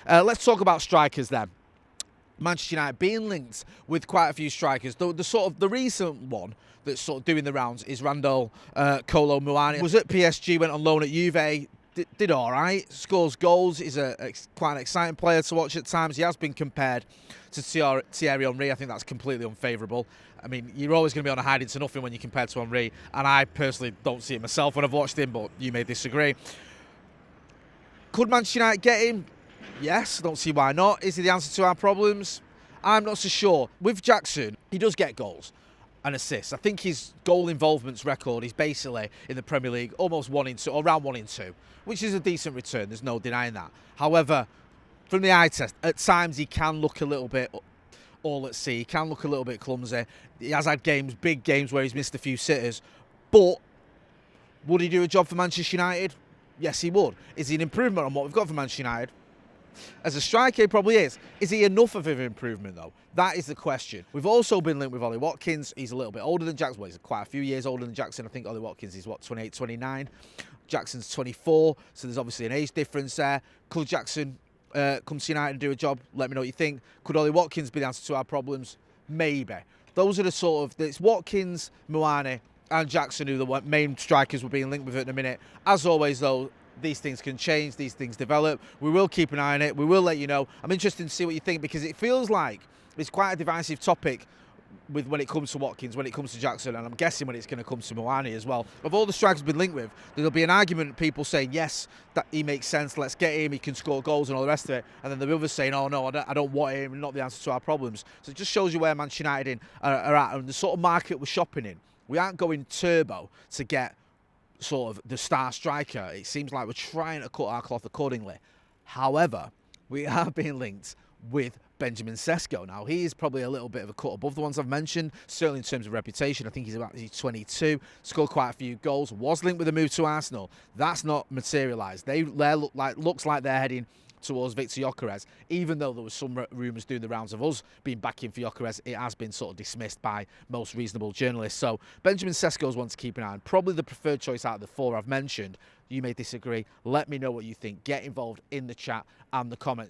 Let's talk about strikers then. Manchester United being linked with quite a few strikers. The recent one that's sort of doing the rounds is Randall Kolo Muani. Was at PSG, went on loan at Juve, did all right, scores goals, is quite an exciting player to watch at times. He has been compared to Thierry Henry. I think that's completely unfavourable. I mean, you're always going to be on a hiding to nothing when you're compared to Henry, and I personally don't see it myself when I've watched him, but you may disagree. Could Manchester United get him? Yes, I don't see why not. Is he the answer to our problems? I'm not so sure. With Jackson, he does get goals and assists. I think his goal involvements record is basically in the Premier League almost 1 in 2, or around 1 in 2, which is a decent return. There's no denying that. However, from the eye test, at times he can look a little bit all at sea. He can look a little bit clumsy. He has had games, big games, where he's missed a few sitters. But would he do a job for Manchester United? Yes, he would. Is he an improvement on what we've got for Manchester United? As a striker, he probably is. Is he enough of an improvement, though? That is the question. We've also been linked with Ollie Watkins. He's a little bit older than Jackson. Well, he's quite a few years older than Jackson. I think Ollie Watkins is, 28, 29. Jackson's 24, so there's obviously an age difference there. Could Jackson come to United and do a job? Let me know what you think. Could Ollie Watkins be the answer to our problems? Maybe. Those are the sort of... It's Watkins, Muani and Jackson who the main strikers we're being linked with at the minute. As always, though, these things can change, these things develop. We will keep an eye on it. We will let you know. I'm interested to see what you think, because it feels like it's quite a divisive topic when it comes to Watkins, when it comes to Jackson, and I'm guessing when it's going to come to Muani as well. Of all the strikers we've been linked with, there'll be an argument, people saying, yes, that he makes sense, let's get him, he can score goals and all the rest of it. And then the others saying, oh no, I don't want him, not the answer to our problems. So it just shows you where Manchester United are at, and the sort of market we're shopping in. We aren't going turbo to get sort of the star striker. It seems like we're trying to cut our cloth accordingly. However, we are being linked with Benjamin Sesko. Now, he is probably a little bit of a cut above the ones I've mentioned, certainly in terms of reputation. I think he's 22, scored quite a few goals, was linked with a move to Arsenal. That's not materialised. Looks like they're heading towards Victor Gyökeres, even though there was some rumours doing the rounds of us being backing for Gyökeres. It has been sort of dismissed by most reasonable journalists. So Benjamin Sesko is one to keep an eye on. Probably the preferred choice out of the 4 I've mentioned. You may disagree. Let me know what you think. Get involved in the chat and the comments.